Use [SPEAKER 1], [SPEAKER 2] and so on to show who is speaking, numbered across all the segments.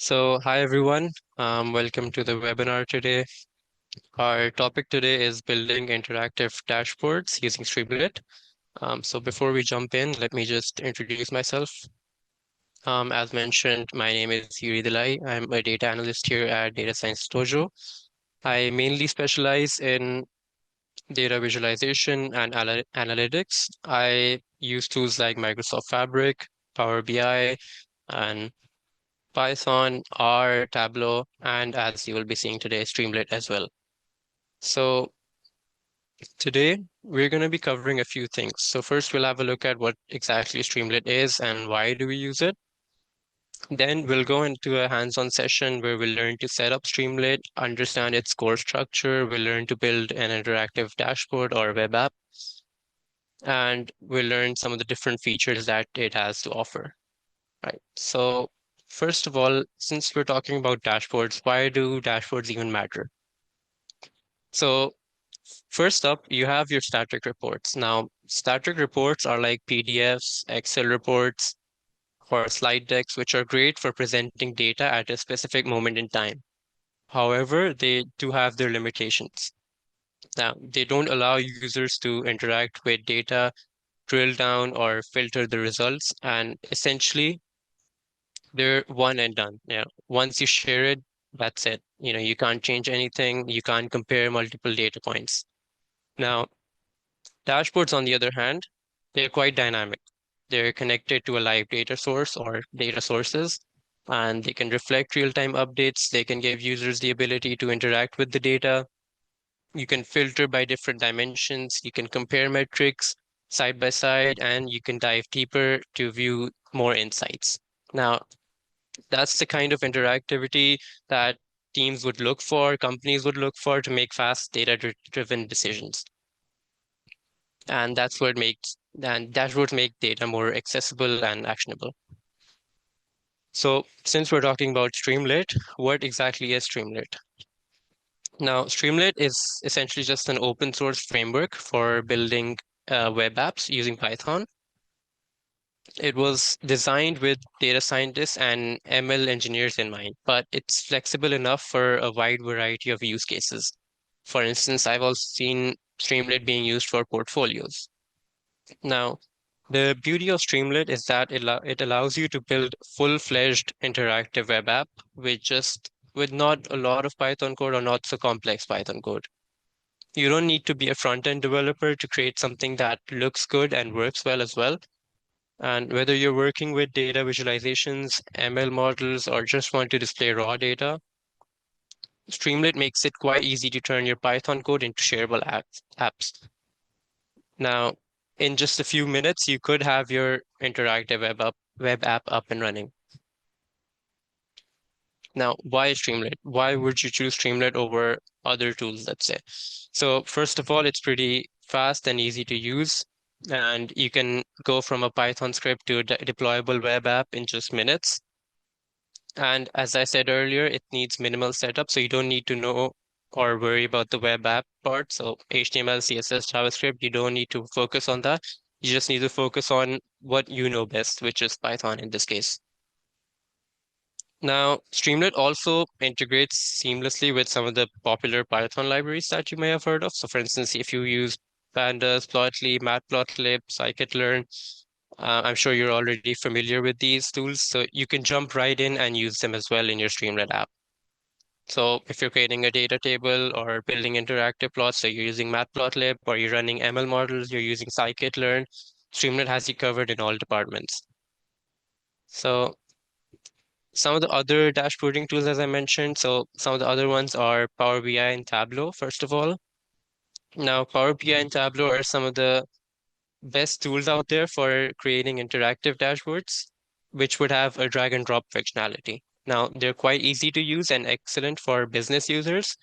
[SPEAKER 1] Hi everyone. Welcome to the webinar today. Our topic today is building interactive dashboards using Streamlit. Before we jump in, let me just introduce myself. As mentioned, my name is Yuri Delai. I'm a data analyst here at Data Science Dojo. I mainly specialize in data visualization and analytics. I use tools like Microsoft Fabric, Power BI, and Python, R, Tableau, and as you will be seeing today, Streamlit as well. So today we're going to be covering a few things. So first we'll have a look at what exactly Streamlit is and why do we use it. Then we'll go into a hands-on session where we'll learn to set up Streamlit, understand its core structure, we'll learn to build an interactive dashboard or web app, and we'll learn some of the different features that it has to offer. Right. So first of all, since we're talking about dashboards, why do dashboards even matter? So first up, you have your static reports. Now, static reports are like PDFs, Excel reports, or slide decks, which are great for presenting data at a specific moment in time. However, they do have their limitations. Now, they don't allow users to interact with data, drill down, or filter the results, and essentially they're one and done. Once you share it, that's it. You can't change anything. You can't compare multiple data points. Now, dashboards, on the other hand, they're quite dynamic. They're connected to a live data source or data sources, and they can reflect real-time updates. They can give users the ability to interact with the data. You can filter by different dimensions. You can compare metrics side by side, and you can dive deeper to view more insights. Now, that's the kind of interactivity that teams would look for, companies would look for to make fast data-driven decisions. And that's what makes and dashboards make data more accessible and actionable. So since we're talking about Streamlit, what exactly is Streamlit? Now, Streamlit is essentially just an open source framework for building web apps using Python. It was designed with data scientists and ML engineers in mind, but it's flexible enough for a wide variety of use cases. For instance, I've also seen Streamlit being used for portfolios. Now, the beauty of Streamlit is that it allows you to build full-fledged interactive web app with not a lot of Python code or not so complex Python code. You don't need to be a front-end developer to create something that looks good and works well as well. And whether you're working with data visualizations, ML models, or just want to display raw data, Streamlit makes it quite easy to turn your Python code into shareable apps. Now, in just a few minutes, you could have your interactive web app up and running. Now, why Streamlit? Why would you choose Streamlit over other tools, let's say? So first of all, it's pretty fast and easy to use. And you can go from a Python script to a deployable web app in just minutes. And as I said earlier, it needs minimal setup, so you don't need to know or worry about the web app part. So HTML, CSS, JavaScript, you don't need to focus on that. You just need to focus on what you know best, which is Python in this case. Now, Streamlit also integrates seamlessly with some of the popular Python libraries that you may have heard of. So for instance, if you use Pandas, Plotly, Matplotlib, Scikit-learn, I'm sure you're already familiar with these tools, so you can jump right in and use them as well in your Streamlit app. So if you're creating a data table or building interactive plots, so you're using Matplotlib or you're running ML models, you're using Scikit-learn, Streamlit has you covered in all departments. So some of the other dashboarding tools, as I mentioned, so some of the other ones are Power BI and Tableau, first of all. Now, Power BI and Tableau are some of the best tools out there for creating interactive dashboards, which would have a drag and drop functionality. Now, they're quite easy to use and excellent for business users,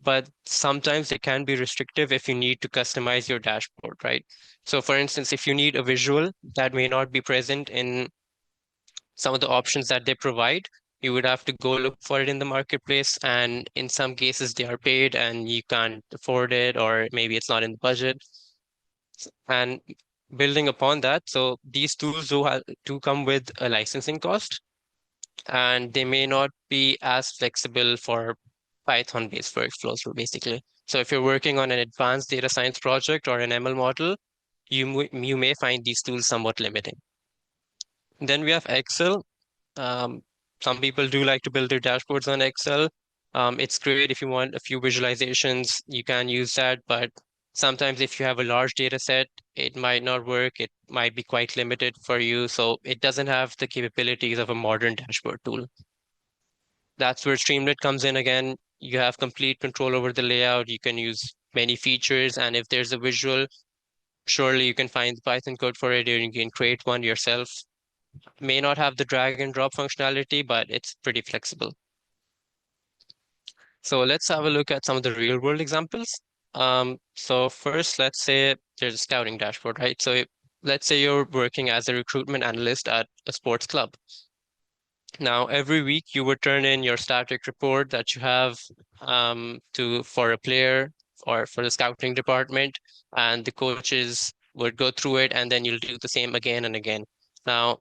[SPEAKER 1] but sometimes they can be restrictive if you need to customize your dashboard, right? So for instance, if you need a visual that may not be present in some of the options that they provide, you would have to go look for it in the marketplace. And in some cases, they are paid and you can't afford it, or maybe it's not in the budget. And building upon that, so these tools do come with a licensing cost. and they may not be as flexible for Python-based workflows, basically. So if you're working on an advanced data science project or an ML model, you may find these tools somewhat limiting. Then we have Excel. Um, some people do like to build their dashboards on Excel. It's great if you want a few visualizations, you can use that, but sometimes if you have a large data set, it might not work. It might be quite limited for you. So it doesn't have the capabilities of a modern dashboard tool. That's where Streamlit comes in again. You have complete control over the layout. You can use many features. And if there's a visual, surely you can find the Python code for it, or you can create one yourself. May not have the drag and drop functionality, but it's pretty flexible. So let's have a look at some of the real world examples. So first, let's say there's a scouting dashboard, right? So let's say you're working as a recruitment analyst at a sports club. Now, every week you would turn in your static report that you have for a player or for the scouting department, and the coaches would go through it, and then you'll do the same again and again. Now,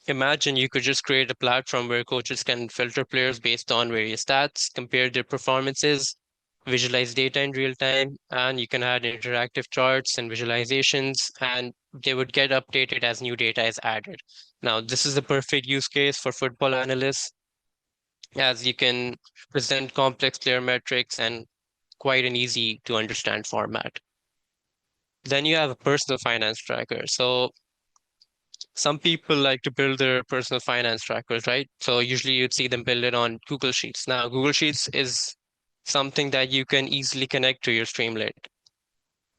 [SPEAKER 1] imagine you could just create a platform where coaches can filter players based on various stats, compare their performances, visualize data in real time, and you can add interactive charts and visualizations, and they would get updated as new data is added. Now, this is the perfect use case for football analysts, as you can present complex player metrics and quite an easy to understand format. Then you have a personal finance tracker. So some people like to build their personal finance trackers, right? So usually you'd see them build it on Google Sheets. Now, Google Sheets is something that you can easily connect to your Streamlit,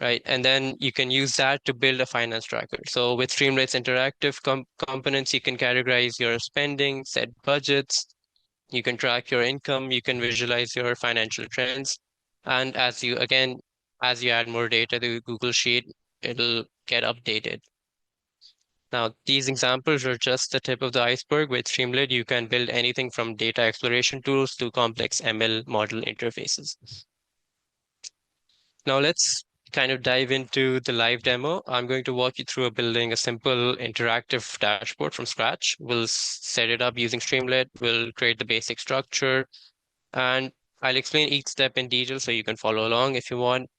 [SPEAKER 1] right? And then you can use that to build a finance tracker. So with Streamlit's interactive components, you can categorize your spending, set budgets, you can track your income, you can visualize your financial trends. And as you add more data to Google Sheet, it'll get updated. Now, these examples are just the tip of the iceberg. With Streamlit, you can build anything from data exploration tools to complex ML model interfaces. Now, let's kind of dive into the live demo. I'm going to walk you through building a simple interactive dashboard from scratch. We'll set it up using Streamlit. We'll create the basic structure, and I'll explain each step in detail so you can follow along if you want.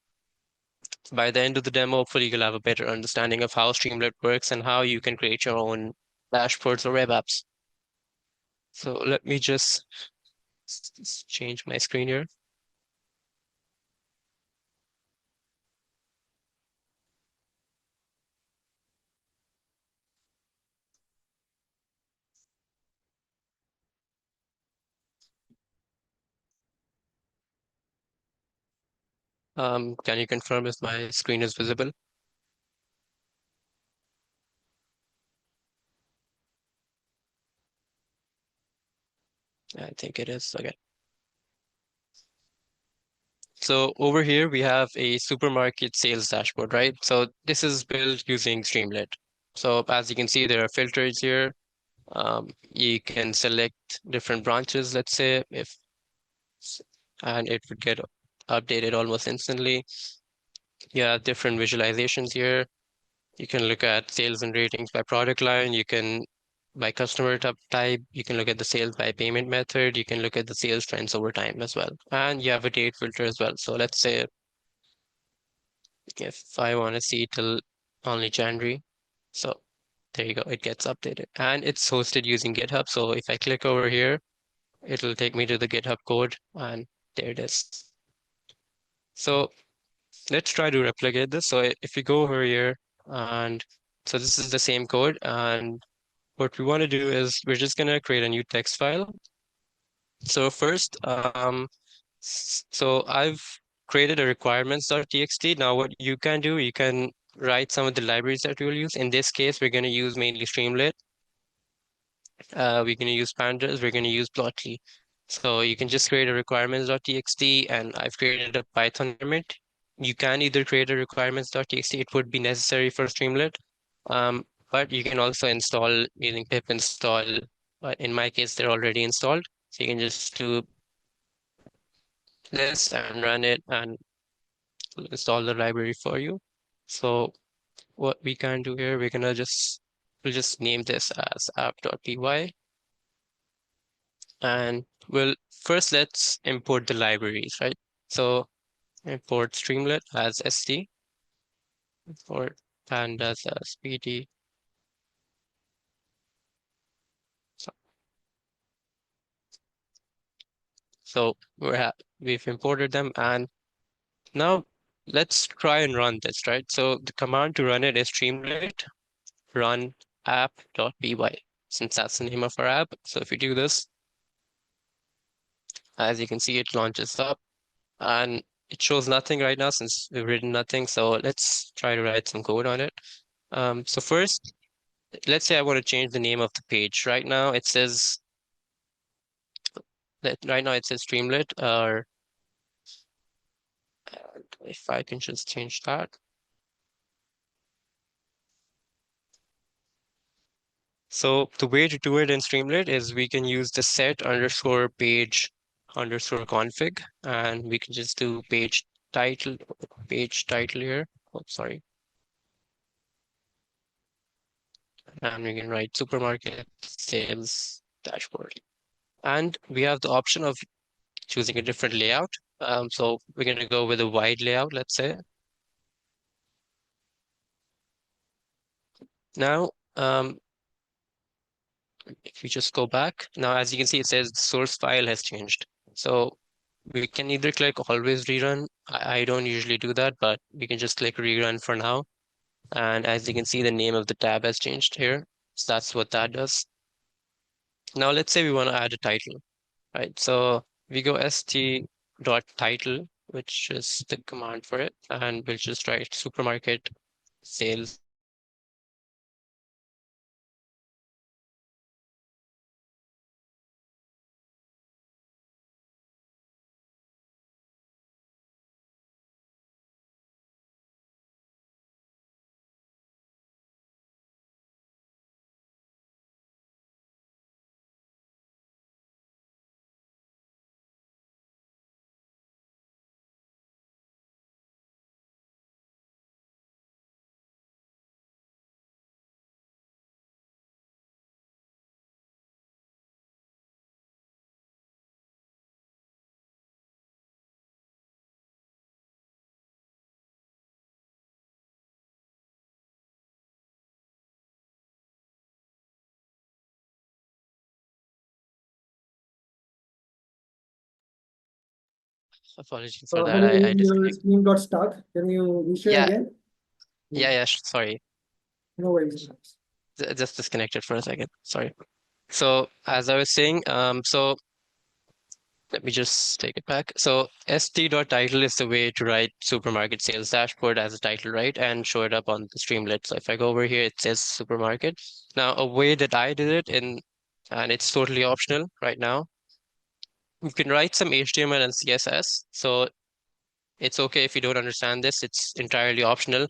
[SPEAKER 1] By the end of the demo, hopefully you'll have a better understanding of how Streamlit works and how you can create your own dashboards or web apps. So let me just change my screen here. Can you confirm if my screen is visible? I think it is. Okay. So over here we have a supermarket sales dashboard, right? So this is built using Streamlit. So as you can see, there are filters here. You can select different branches, let's say, and it would get updated almost instantly. You have different visualizations here. You can look at sales and ratings by product line. You can, by customer type, you can look at the sales by payment method. You can look at the sales trends over time as well. And you have a date filter as well. So let's say if I want to see till only January. So there you go. It gets updated and it's hosted using GitHub. So if I click over here, it'll take me to the GitHub code and there it is. So let's try to replicate this. So if you go over here and so this is the same code, and what we want to do is we're just going to create a new text file. So first, so I've created a requirements.txt. Now what you can do, you can write some of the libraries that we'll use. In this case, we're going to use mainly Streamlit. We're going to use pandas. We're going to use Plotly. So you can just create a requirements.txt, and I've created a Python environment. You can either create a requirements.txt. It would be necessary for Streamlit, but you can also install using pip install. But in my case, they're already installed. So you can just do this and run it and install the library for you. So what we can do here, we'll just name this as app.py. And let's import the libraries, right? So import Streamlit as ST, import pandas as PD. So we've imported them, and now let's try and run this, right? So the command to run it is Streamlit run app.py, since that's the name of our app. So if you do this, as you can see, it launches up and it shows nothing right now since we've written nothing. So let's try to write some code on it. So first, let's say I want to change the name of the page. Right now it says Streamlit, or if I can just change that. So the way to do it in Streamlit is we can use the set underscore page underscore config, and we can just do page title here. Oh, sorry. And we can write supermarket sales dashboard. And we have the option of choosing a different layout. So we're going to go with a wide layout, let's say. Now, if we just go back, now as you can see, it says the source file has changed. So we can either click always rerun. I don't usually do that, but we can just click rerun for now. And as you can see, the name of the tab has changed here. So that's what that does. Now let's say we want to add a title, right? So we go st.title, which is the command for it, and we'll just write supermarket sales. Apologies for that.
[SPEAKER 2] Hello,
[SPEAKER 1] I
[SPEAKER 2] your
[SPEAKER 1] disconnected.
[SPEAKER 2] screen got stuck. Can you reshare
[SPEAKER 1] Yeah,
[SPEAKER 2] again?
[SPEAKER 1] sorry.
[SPEAKER 2] No worries.
[SPEAKER 1] Just disconnected for a second. Sorry. So as I was saying, let me just take it back. So st.title is the way to write supermarket sales dashboard as a title, right? And show it up on the Streamlit. So if I go over here, it says supermarket. Now, a way that I did it and it's totally optional right now. You can write some HTML and CSS. So it's okay if you don't understand this. It's entirely optional.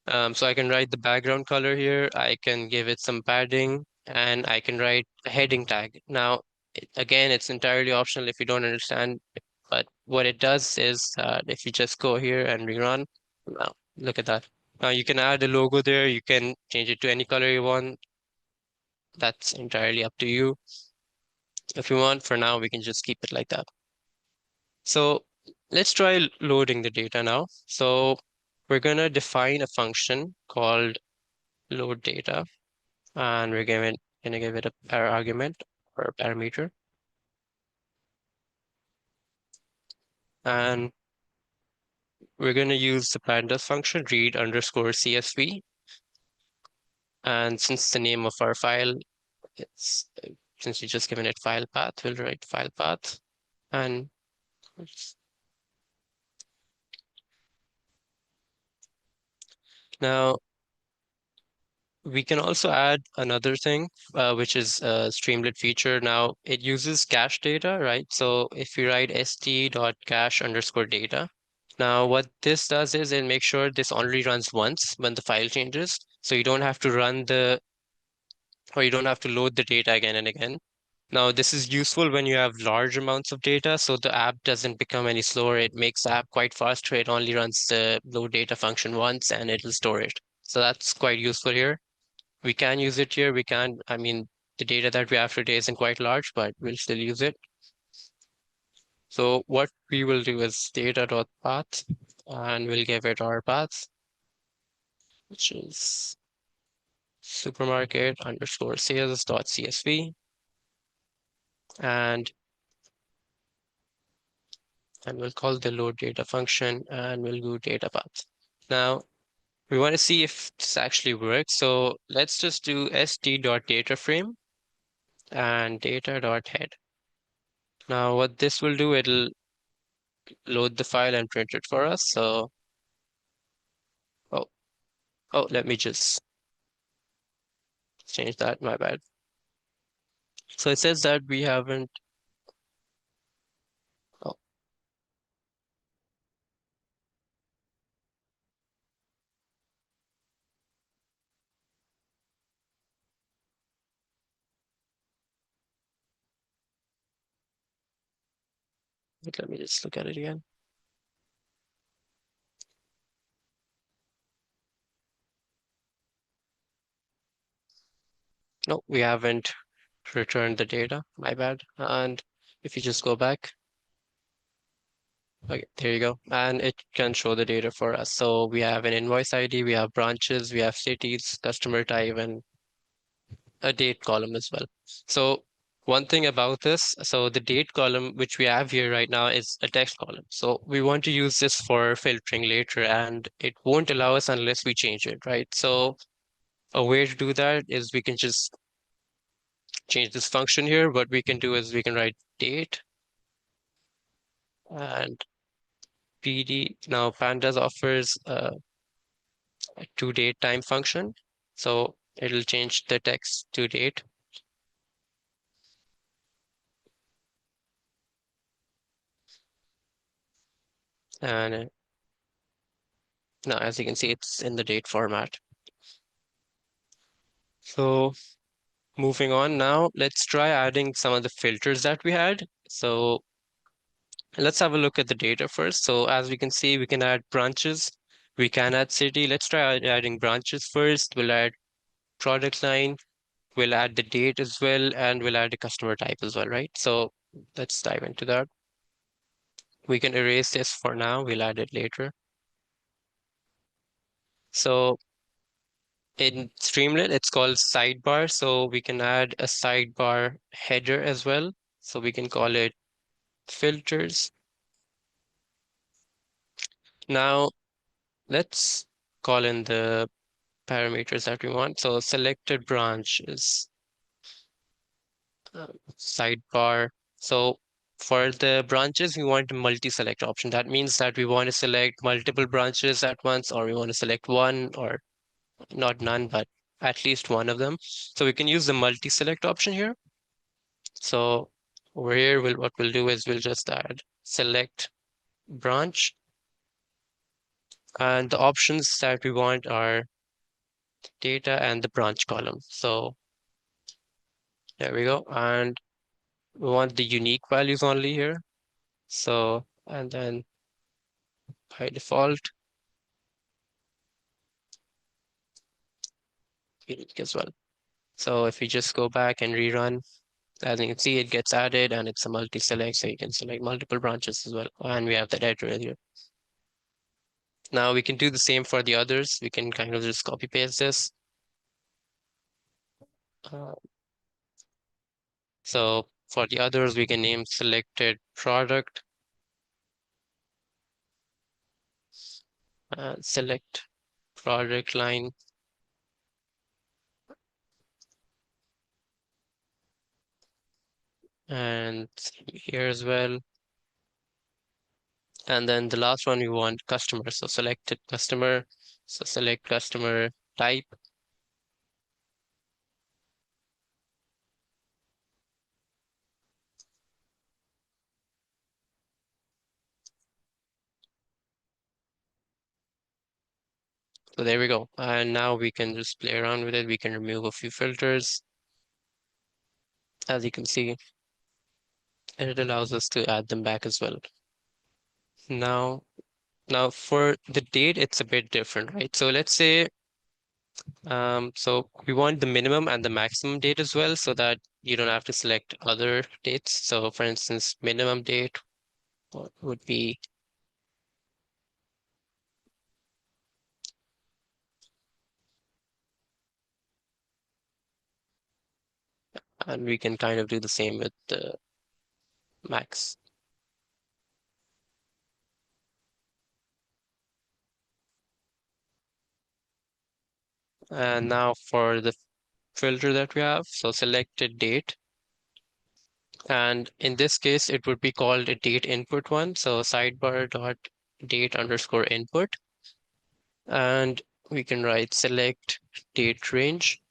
[SPEAKER 1] So I can write the background color here. I can give it some padding, and I can write a heading tag. Now, again, it's entirely optional if you don't understand. But what it does is if you just go here and rerun, now look at that. Now you can add a logo there. You can change it to any color you want. That's entirely up to you. If you want, for now, we can just keep it like that. So let's try loading the data now. So we're going to define a function called load data, and we're gonna give it a argument or a parameter. And we're gonna use the pandas function read underscore CSV. And since the name of our file, it's since you just given it file path, we'll write file path. And now we can also add another thing, which is a Streamlit feature. Now it uses cache data, right? So if you write st.cache underscore data, now what this does is it makes sure this only runs once when the file changes. So you don't have to you don't have to load the data again and again. Now this is useful when you have large amounts of data, so the app doesn't become any slower. It makes the app quite faster. It only runs the load data function once and it'll store it. So that's quite useful here. We can use it here. I mean, the data that we have today isn't quite large, but we'll still use it. So what we will do is data.path, and we'll give it our path, which is supermarket underscore sales dot CSV, and we'll call the load data function, and we'll do data path. Now we want to see if this actually works. So let's just do st.dataframe and data.head. Now what this will do, it'll load the file and print it for us. So, oh, let me just change that, my bad. So it says that we haven't, oh, wait, let me just look at it again. No, we haven't returned the data, my bad. And if you just go back, okay, there you go. And it can show the data for us. So we have an invoice ID, we have branches, we have cities, customer type, and a date column as well. So one thing about this, so the date column, which we have here right now, is a text column. So we want to use this for filtering later, and it won't allow us unless we change it, right? So a way to do that is we can just change this function here. What we can do is we can write date and PD. Now pandas offers a to date time function. So it'll change the text to date. And now, as you can see, it's in the date format. So moving on now, let's try adding some of the filters that we had. So let's have a look at the data first. So as we can see, we can add branches. We can add city. Let's try adding branches first. We'll add product line. We'll add the date as well, and we'll add a customer type as well, right? So let's dive into that. We can erase this for now. We'll add it later. So in Streamlit, it's called sidebar. So we can add a sidebar header as well. So we can call it filters. Now let's call in the parameters that we want. So selected branch is sidebar. So for the branches, we want a multi-select option. That means that we want to select multiple branches at once, or we want to select one, or not none, but at least one of them. So we can use the multi-select option here. So over here, what we'll do is we'll just add select branch. And the options that we want are data and the branch column. So there we go. And we want the unique values only here. So, and then by default, unique as well. So if we just go back and rerun, as you can see, it gets added and it's a multi-select, so you can select multiple branches as well. And we have that editor here. Now we can do the same for the others. We can kind of just copy paste this. Uh, so for the others, we can name selected product, select product line, and here as well. And then the last one, we want customer. So selected customer. So select customer type. So there we go. And now we can just play around with it. We can remove a few filters, as you can see, and it allows us to add them back as well. Now for the date, it's a bit different, right? So let's say So we want the minimum and the maximum date as well, so that you don't have to select other dates. So for instance, minimum date would be, and we can kind of do the same with the max. And now for the filter that we have, so selected date. And in this case, it would be called a date input one. So sidebar dot date underscore input. And we can write select date range.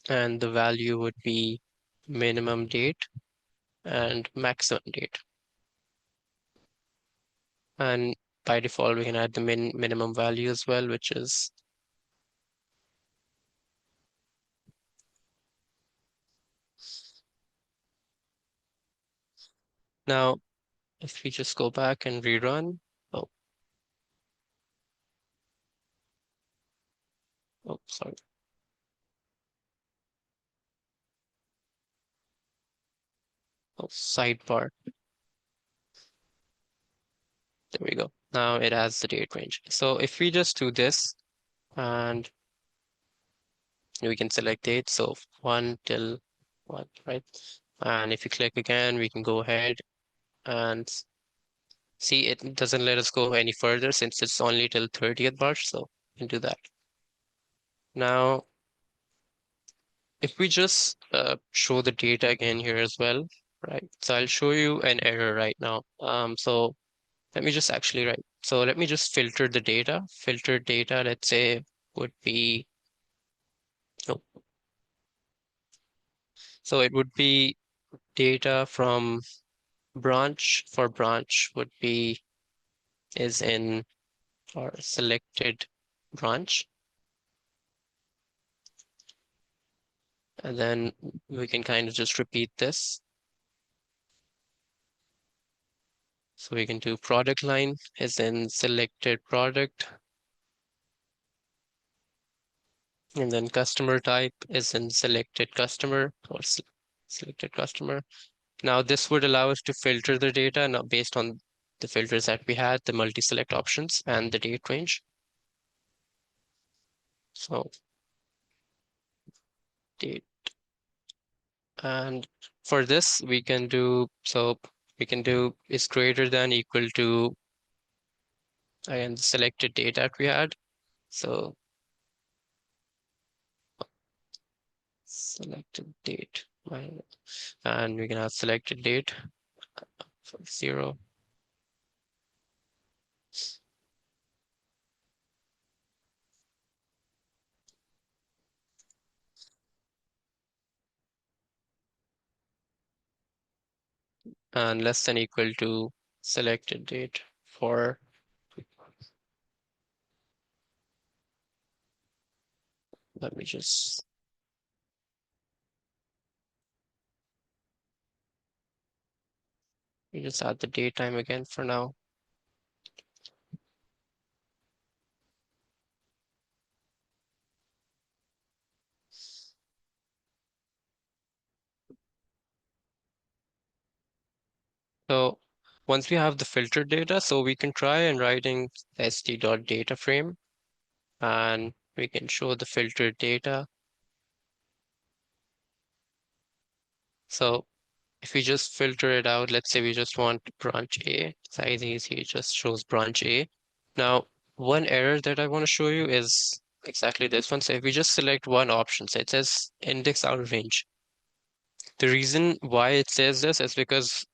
[SPEAKER 1] And the value would be minimum date and maximum date. And by default, we can add the minimum value as well, which is now, if we just go back and rerun, oh, oh, sorry. Oh, sidebar. There we go. Now it has the date range. So if we just do this and we can select date, so 1 till 1, right? And if you click again, we can go ahead and see it doesn't let us go any further since it's only till 30th March. So we can do that. Now, if we just show the data again here as well, right? So I'll show you an error right now. So let me just actually write. So let me just filter the data. Filtered data, let's say, would be, no. So it would be data from branch for branch would be is in our selected branch. And then we can kind of just repeat this. So we can do product line is in selected product. And then customer type is in selected customer or selected customer. Now this would allow us to filter the data now based on the filters that we had, the multi-select options and the date range. So date. And for this, we can do, so we can do is greater than equal to, again, the selected date that we had. So selected date, and we can have selected date for 0. And less than equal to selected date for, let me just, we just add the date time again for now. So once we have the filtered data, so we can try and writing sd.data frame, and we can show the filtered data. So if we just filter it out, let's say we just want branch A, it's easy, it just shows branch A. Now, one error that I want to show you is exactly this one. So if we just select one option, so it says index out of range. The reason why it says this is because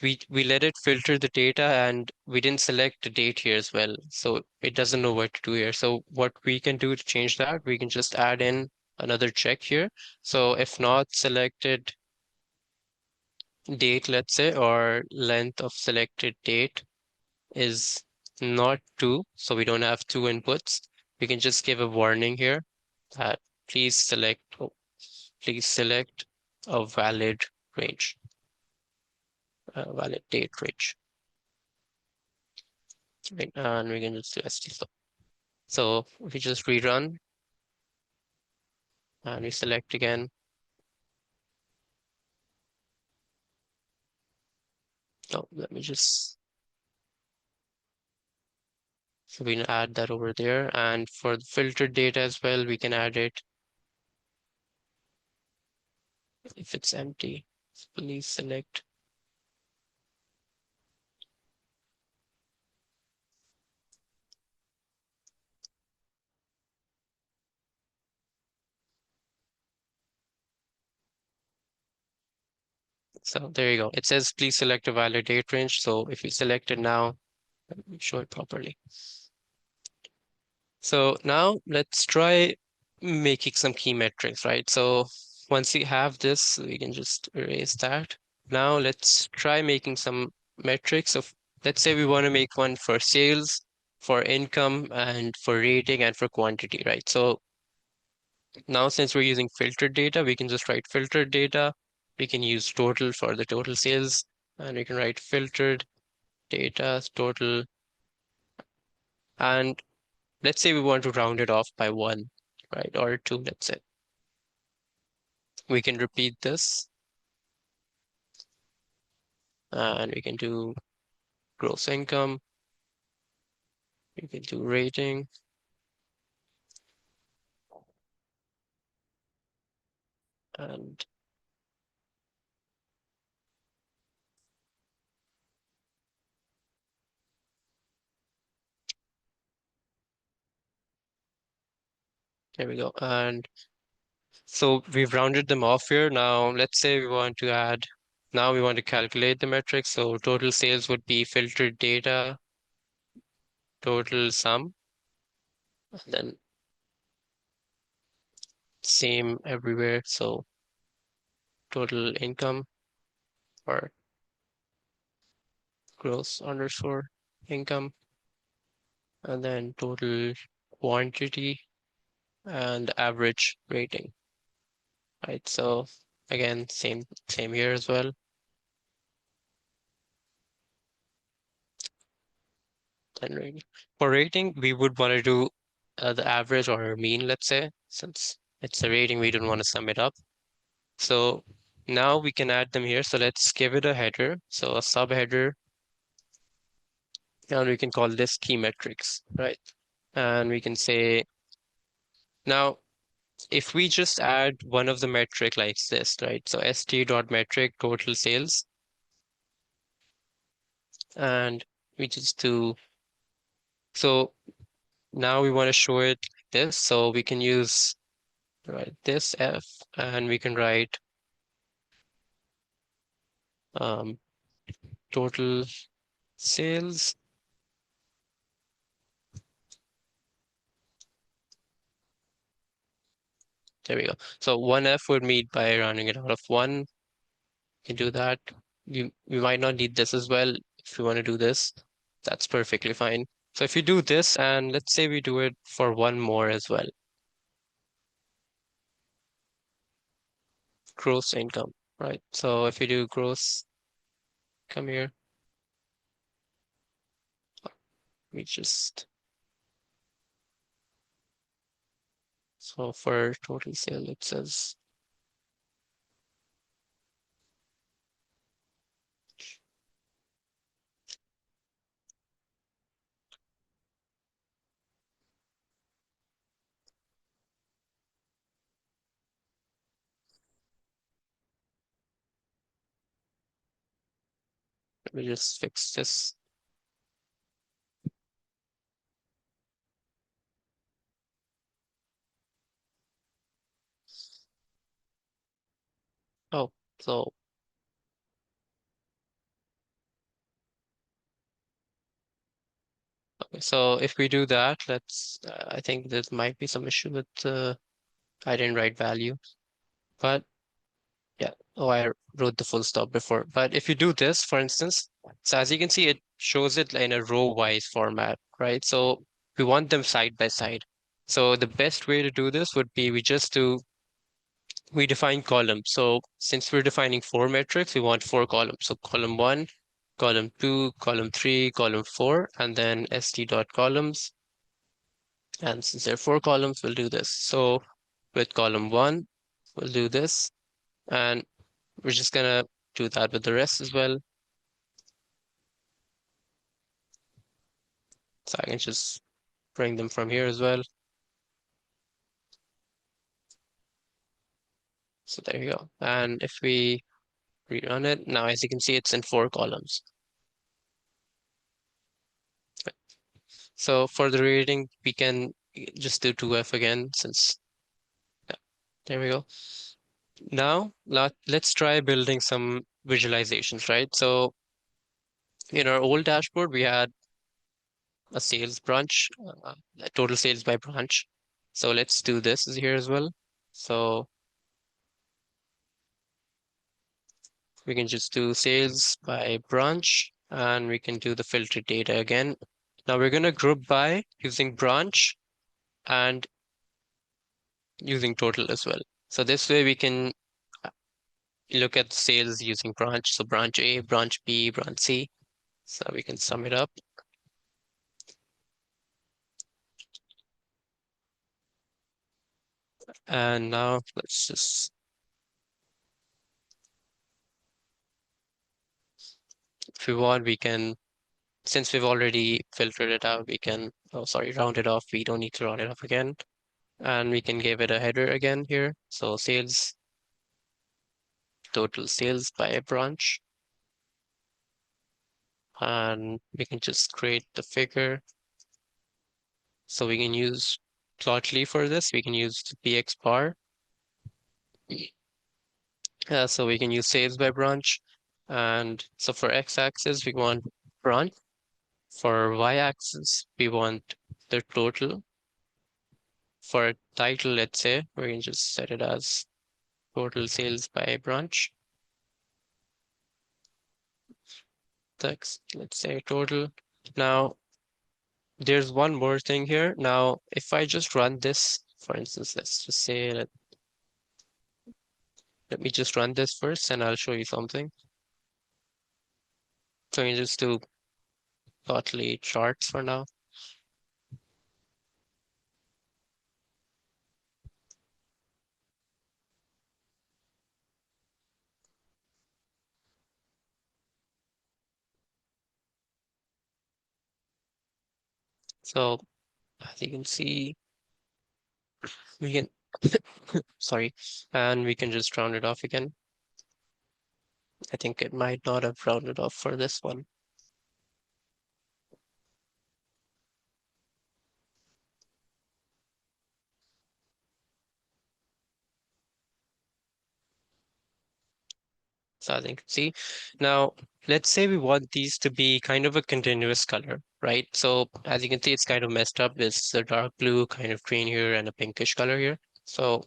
[SPEAKER 1] we let it filter the data and we didn't select the date here as well. So it doesn't know what to do here. So what we can do to change that, we can just add in another check here. So if not selected date, let's say, or length of selected date is not 2, so we don't have 2 inputs, we can just give a warning here that please select, oh, please select a valid range, a valid date range. right? And we can just do st stop. So if we just rerun and we select again, oh, let me just, so we can add that over there. And for the filtered data as well, we can add it if it's empty. So please select. So there you go. It says please select a valid date range. So if you select it now, let me show it properly. So now let's try making some key metrics, right? So once you have this, we can just erase that. Now let's try making some metrics of, let's say we want to make one for sales, for income, and for rating and for quantity, right? So now since we're using filtered data, we can just write filtered data. We can use total for the total sales, and we can write filtered data total. And let's say we want to round it off by one, right? Or two, let's say. We can repeat this and we can do gross income. We can do rating. And there we go. And so we've rounded them off here. Now, let's say we want to add, now we want to calculate the metrics. So total sales would be filtered data, total sum, and then same everywhere. So total income or gross underscore income, and then total quantity and average rating, right? So again, same here as well. Then rating. For rating, we would want to do the average or mean, let's say, since it's a rating, we don't want to sum it up. So now we can add them here. So let's give it a header. So a subheader, and we can call this key metrics, right? And we can say, now, if we just add one of the metric like this, right? So st.metric total sales, and we just do, so now we want to show it like this. So we can use, right, this f, and we can write um, total sales. There we go. So one f would meet by rounding it out of one. You can do that. We might not need this as well. If you want to do this, that's perfectly fine. So if you do this, and let's say we do it for one more as well, gross income, right? So if you do gross, come here, we just, so for total sale, it says, let me just fix this. Oh, so, okay, so if we do that, I think there might be some issue with I didn't write value, but yeah. Oh, I wrote the full stop before. But if you do this, for instance, so as you can see, it shows it in a row-wise format, right? So we want them side by side. So the best way to do this would be we define columns. So since we're defining four metrics, we want four columns. So column one, column 2, column 3, column 4, and then st.columns. And since there are 4 columns, we'll do this. So with column 1, we'll do this. And we're just gonna do that with the rest as well. So I can just bring them from here as well. So there you go. And if we rerun it, now as you can see, it's in 4 columns. So for the reading, we can just do 2f again since, yeah, there we go. Now, let's try building some visualizations, right? So in our old dashboard, we had a sales branch, total sales by branch. So let's do this here as well. So we can just do sales by branch and we can do the filtered data again. Now we're going to group by using branch and using total as well. So this way we can look at sales using branch. So branch A, branch B, branch C. So we can sum it up. And now let's just, if we want, we can, since we've already filtered it out, we can, oh, sorry, round it off. We don't need to round it off again. And we can give it a header again here. So sales, total sales by branch. And we can just create the figure. So we can use Plotly for this. We can use the px bar. So we can use sales by branch. And so for x-axis, we want branch. For y-axis, we want the total. For title, let's say, we can just set it as total sales by branch. Text, let's say total. Now, there's one more thing here. Now, if I just run this, for instance, let's just say, let me just run this first and I'll show you something. So you just do Plotly charts for now. So as you can see, we can, sorry, and we can just round it off again. I think it might not have rounded off for this one. So as you can see, now let's say we want these to be kind of a continuous color, right? So as you can see, it's kind of messed up. It's a dark blue, kind of green here, and a pinkish color here. So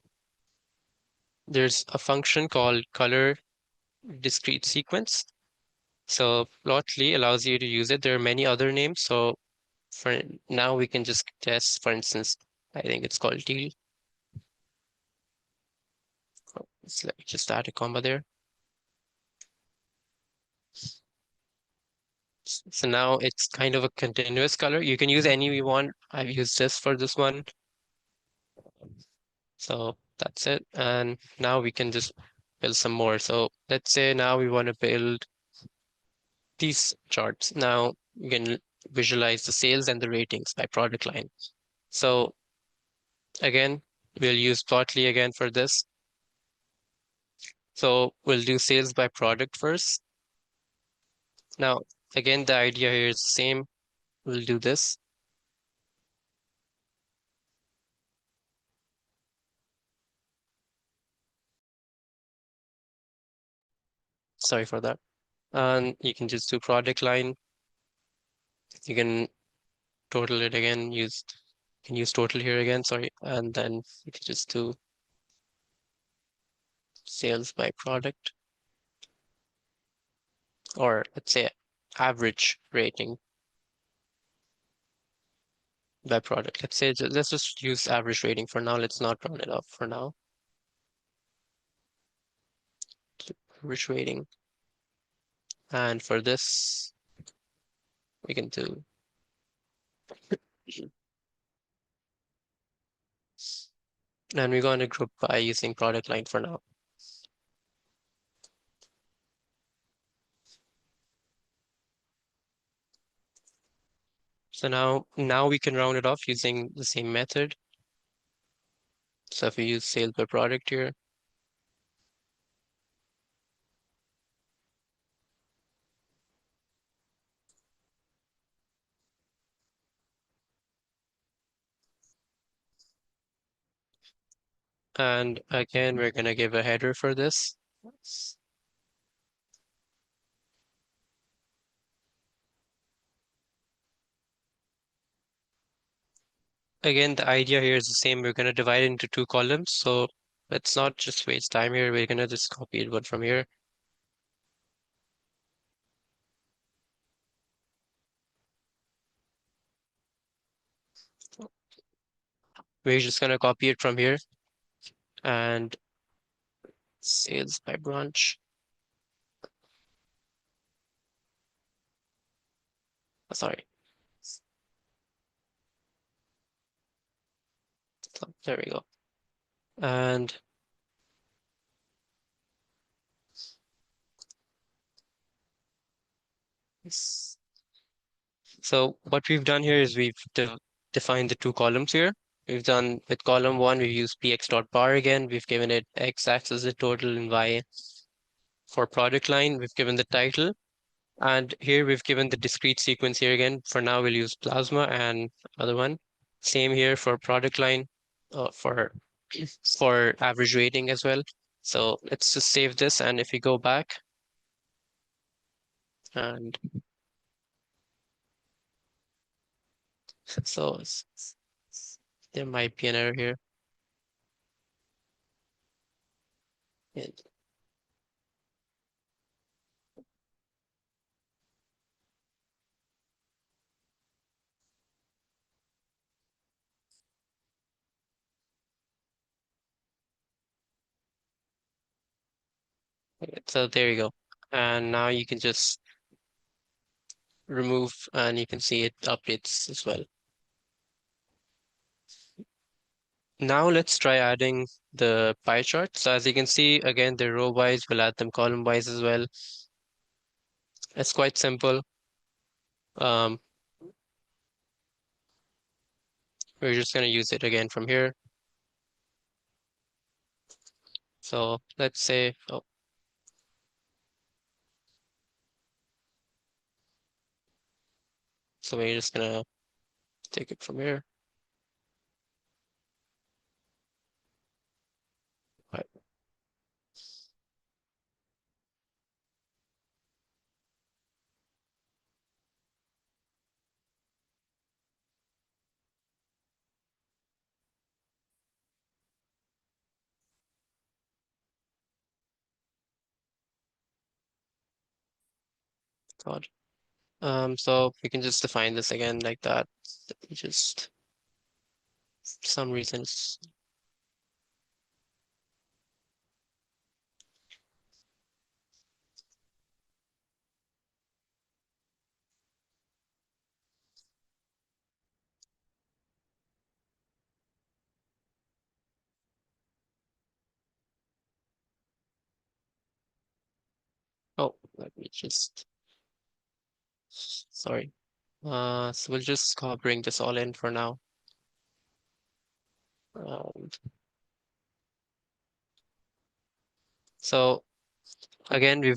[SPEAKER 1] there's a function called color discrete sequence. So Plotly allows you to use it. There are many other names. So for now, we can just test, for instance, I think it's called teal. So let me just add a comma there. So now it's kind of a continuous color. You can use any you want. I've used this for this one. So that's it. And now we can just build some more. So let's say now we want to build these charts. Now you can visualize the sales and the ratings by product line. So again, we'll use Plotly again for this. So we'll do sales by product first. Now, again, the idea here is the same. We'll do this. Sorry for that. And you can just do product line. You can total it again, you can use total here again, sorry. And then you can just do sales by product, or let's say average rating by product. Let's say, let's just use average rating for now. Let's not round it up for now. Average rating. And for this, we can do, and we're going to group by using product line for now. So now we can round it off using the same method. So if we use sales by product here, and again, we're going to give a header for this. Again, the idea here is the same. We're going to divide it into two columns. So let's not just waste time here. We're going to just copy it one from here. We're just going to copy it from here and sales by branch. Sorry. So there we go. And so what we've done here is we've defined the two columns here. We've done with column one, we've used px.bar again. We've given it x-axis the total and y for product line. We've given the title. And here we've given the discrete sequence here again. For now, we'll use plasma and other one. Same here for product line, for average rating as well. So let's just save this. And if we go back and so there might be an error here. Yeah. Okay, so there you go. And now you can just remove and you can see it updates as well. Now let's try adding the pie chart. So as you can see, again, they're row wise, we'll add them column wise as well. It's quite simple. Um, we're just going to use it again from here. So let's say, oh, so we're just going to take it from here. Right. God. So we can just define this again like that. Just for some reasons. Oh, let me just, sorry. So we'll just bring this all in for now. Um, so again, we've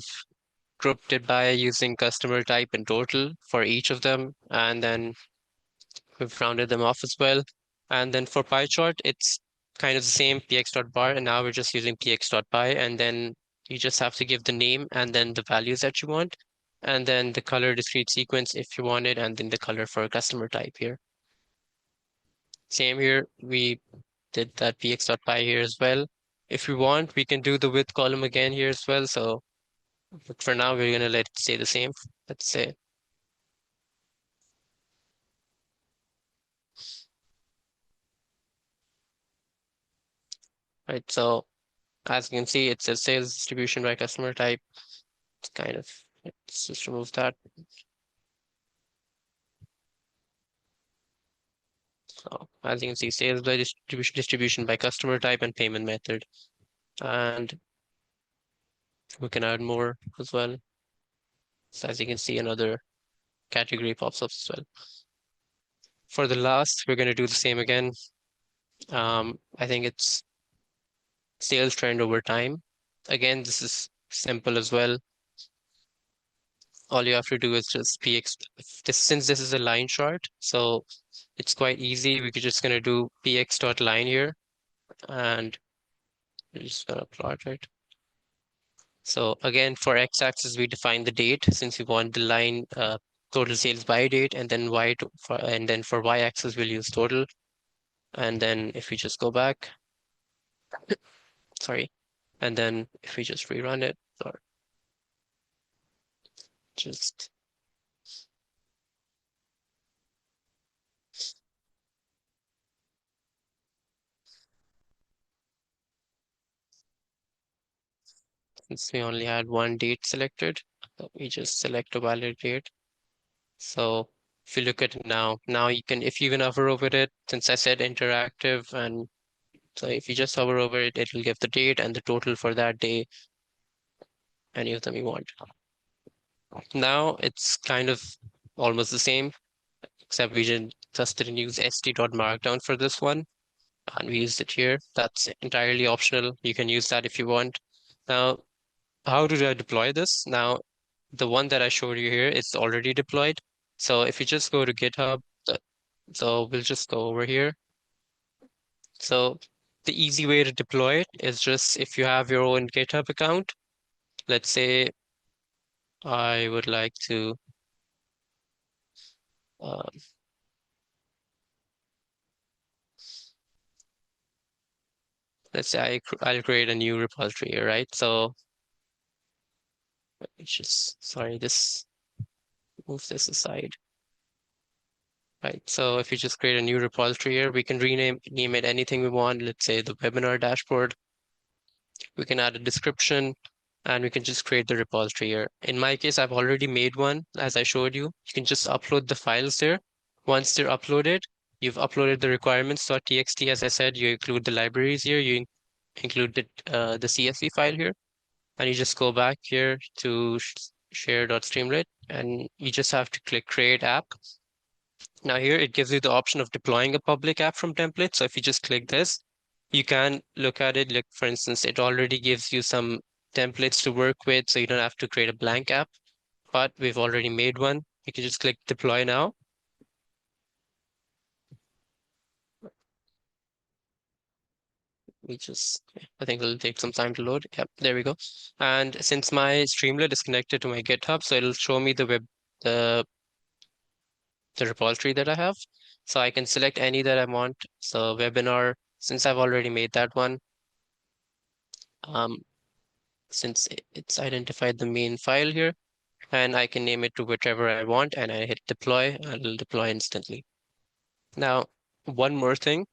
[SPEAKER 1] grouped it by using customer type and total for each of them, and then we've rounded them off as well. And then for pie chart, it's kind of the same px.bar, and now we're just using px.pie, and then you just have to give the name and then the values that you want, and then the color discrete sequence if you want it, and then the color for customer type here. Same here, we did that px.py here as well. If we want, we can do the width column again here as well. So, but for now, we're gonna let it stay the same. Let's say, right. So as you can see, it says sales distribution by customer type. It's kind of Let's just remove that. So as you can see, sales by distribution by customer type and payment method. And we can add more as well. So as you can see, another category pops up as well. For the last, we're going to do the same again. I think it's sales trend over time. Again, this is simple as well. All you have to do is just px since this is a line chart, so it's quite easy. We're just going to do px dot line here, and we're just going to plot it. So again, for x-axis, we define the date since we want the line total sales by date, and then and then for y-axis, we'll use total. And then if we just go back, sorry, and then if we just rerun it, or just since we only had one date selected, we just select a valid date. So if you look at it now you can, if you can hover over it, since I said interactive, and so if you just hover over it, it will give the date and the total for that day, any of them you want. Now it's kind of almost the same, except we just didn't use st.markdown for this one, and we used it here. That's entirely optional. You can use that if you want. Now, how do I deploy this? Now, the one that I showed you here is already deployed. So if you just go to GitHub, so we'll just go over here. So the easy way to deploy it is just if you have your own GitHub account, let's say I would like to um, let's say I'll create a new repository here, right? So it's just, sorry, move this aside. Right. So if you just create a new repository here, we can name it anything we want. Let's say the webinar dashboard. We can add a description and we can just create the repository here. In my case, I've already made one, as I showed you. You can just upload the files there. Once they're uploaded, you've uploaded the requirements.txt. As I said, you include the libraries here. You include the CSV file here. And you just go back here to share.streamlit, and you just have to click create app. Now here it gives you the option of deploying a public app from template. So if you just click this, you can look at it. Like for instance, it already gives you some templates to work with, so you don't have to create a blank app, but we've already made one. You can just click deploy now. I think it'll take some time to load. Yep, there we go. And since my Streamlit is connected to my GitHub, so it'll show me the repository that I have. So I can select any that I want. So webinar, since I've already made that one, since it's identified the main file here, and I can name it to whichever I want, and I hit deploy, it'll deploy instantly. Now, one more thing,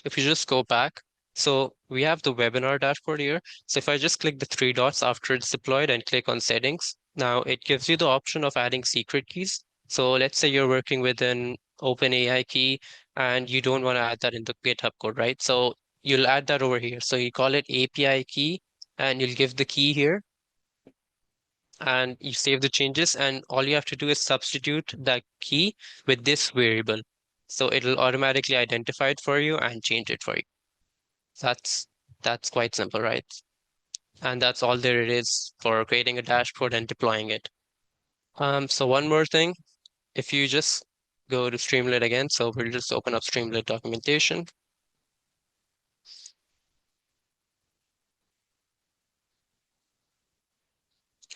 [SPEAKER 1] if you just go back, so we have the webinar dashboard here. So if I just click the three dots after it's deployed and click on settings, now it gives you the option of adding secret keys. So let's say you're working with an OpenAI key and you don't want to add that in the GitHub code, right? So you'll add that over here. So you call it API key and you'll give the key here and you save the changes, and all you have to do is substitute that key with this variable. So it'll automatically identify it for you and change it for you. That's that's quite simple, right? And that's all there it is for creating a dashboard and deploying it. So one more thing, if you just go to Streamlit again, so we'll just open up Streamlit documentation.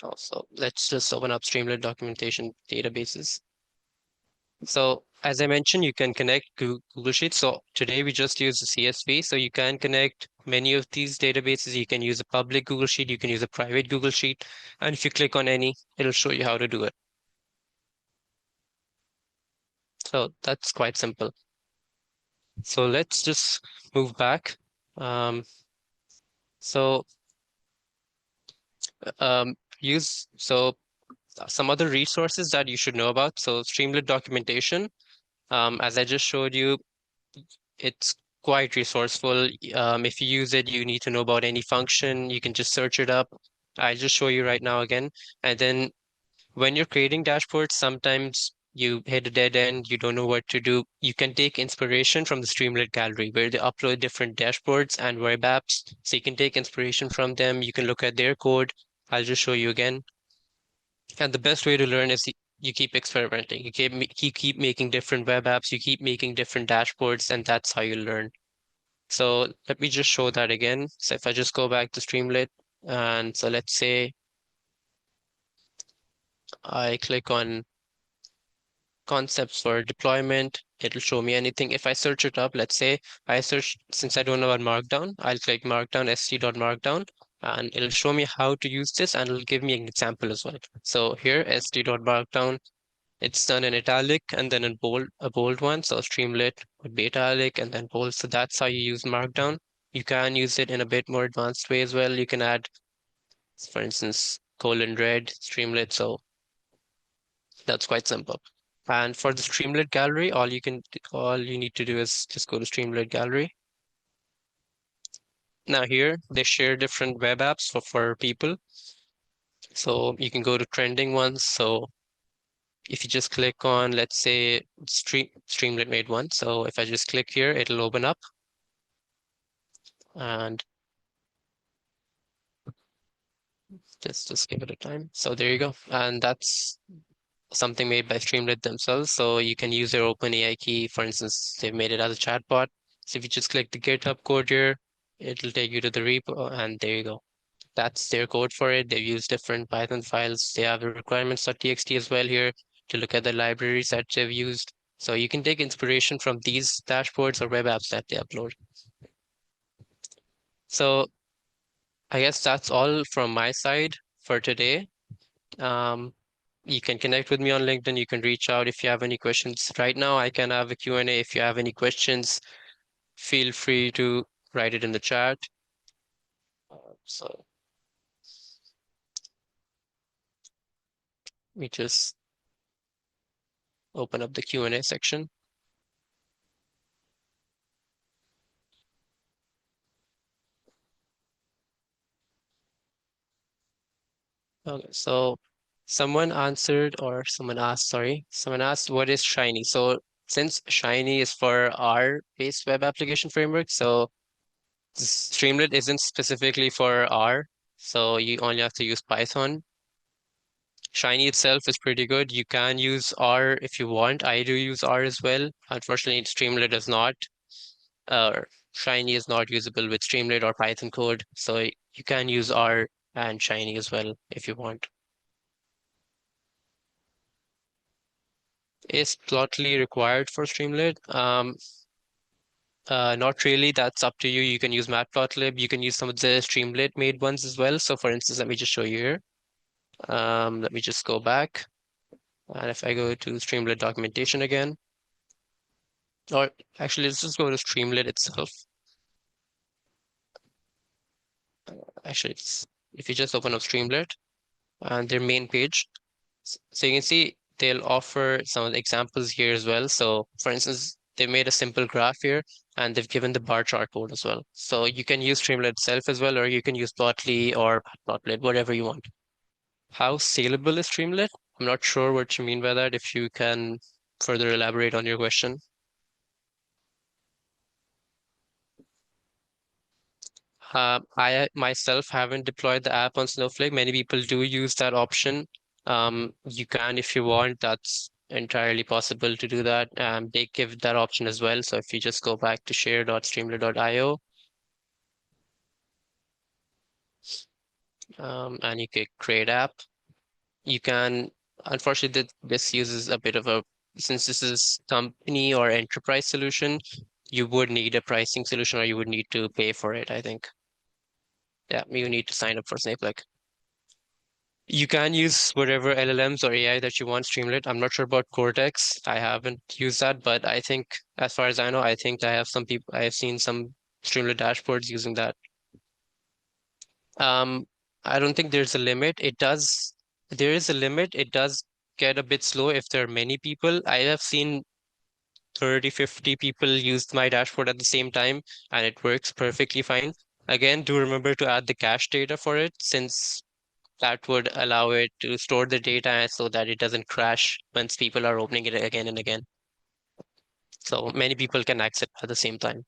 [SPEAKER 1] Also, let's just open up Streamlit documentation databases. So as I mentioned, you can connect Google Sheets. So today we just use the CSV. So you can connect many of these databases. You can use a public Google Sheet. You can use a private Google Sheet. And if you click on any, it'll show you how to do it. So that's quite simple. So let's just move back. Um, so use some other resources that you should know about. So Streamlit documentation, as I just showed you, it's quite resourceful. If you use it, you need to know about any function, you can just search it up. I just show you right now again. And then when you're creating dashboards, sometimes you hit a dead end, you don't know what to do. You can take inspiration from the Streamlit gallery where they upload different dashboards and web apps. So you can take inspiration from them. You can look at their code. I'll just show you again. And the best way to learn is you keep experimenting. You keep making different web apps. You keep making different dashboards, and that's how you learn. So let me just show that again. So if I just go back to Streamlit, and so let's say I click on concepts for deployment, it'll show me anything. If I search it up, let's say I search, since I don't know about Markdown, I'll click Markdown, st.markdown, and it'll show me how to use this, and it'll give me an example as well. So here, st.markdown, it's done in italic and then in bold, a bold one. So Streamlit would be italic and then bold. So that's how you use Markdown. You can use it in a bit more advanced way as well. You can add, for instance, colon red, Streamlit. So that's quite simple. And for the Streamlit gallery, all you need to do is just go to Streamlit gallery. Now here they share different web apps for people. So you can go to trending ones. So if you just click on, let's say Streamlit made one. So if I just click here, it'll open up and just give it a time. So there you go. And that's something made by Streamlit themselves. So you can use their OpenAI key. For instance, they've made it as a chatbot. So if you just click the GitHub code here, it'll take you to the repo and there you go. That's their code for it. They've used different Python files. They have the requirements.txt as well here to look at the libraries that they've used. So you can take inspiration from these dashboards or web apps that they upload. So I guess that's all from my side for today. Um, you can connect with me on LinkedIn. You can reach out if you have any questions. Right now, I can have a Q&A. If you have any questions, feel free to write it in the chat. So let me just open up the Q&A section. Okay, so someone asked, someone asked, what is Shiny? So since Shiny is for R-based web application framework, so Streamlit isn't specifically for R, so you only have to use Python. Shiny itself is pretty good. You can use R if you want. I do use R as well. Unfortunately, Streamlit is not. Shiny is not usable with Streamlit or Python code, so you can use R and Shiny as well if you want. Is Plotly required for Streamlit? Not really. That's up to you. You can use Matplotlib. You can use some of the Streamlit made ones as well. So for instance, let me just show you here. Let me just go back. And if I go to Streamlit documentation again, or actually, let's just go to Streamlit itself. Actually, if you just open up Streamlit and their main page, so you can see they'll offer some of the examples here as well. So for instance, they made a simple graph here and they've given the bar chart code as well. So you can use Streamlit itself as well, or you can use Plotly or Plotlit, whatever you want. How scalable is Streamlit? I'm not sure what you mean by that. If you can further elaborate on your question. I myself haven't deployed the app on Snowflake. Many people do use that option. You can, if you want, that's entirely possible to do that. They give that option as well. So if you just go back to share.streamlit.io, and you can create app, you can, unfortunately, this uses a bit of a, since this is company or enterprise solution, you would need a pricing solution or you would need to pay for it, I think. Yeah, you need to sign up for Snowflake. You can use whatever LLMs or AI that you want Streamlit. I'm not sure about Cortex. I haven't used that, but I think, as far as I know, I think I have seen some Streamlit dashboards using that. Um, I don't think there's a limit. There is a limit. It does get a bit slow if there are many people. I have seen 30, 50 people use my dashboard at the same time, and it works perfectly fine. Again, do remember to add the cache data for it, since that would allow it to store the data so that it doesn't crash once people are opening it again and again. So many people can access it at the same time.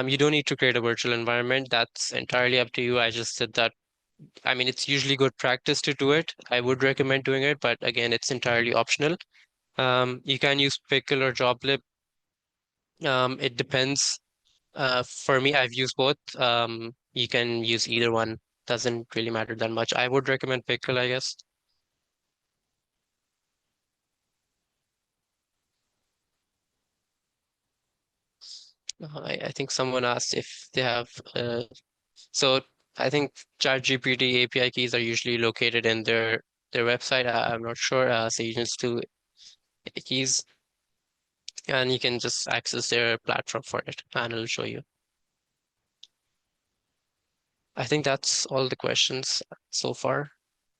[SPEAKER 1] You don't need to create a virtual environment. That's entirely up to you. I just said that. I mean, it's usually good practice to do it. I would recommend doing it, but again, it's entirely optional. You can use Pickle or Joblib. It depends. For me, I've used both. You can use either one. Doesn't really matter that much. I would recommend Pickle, I guess. I think someone asked if they have. So I think ChatGPT API keys are usually located in their website. I'm not sure. Agents to keys, and you can just access their platform for it, and it'll show you. I think that's all the questions so far.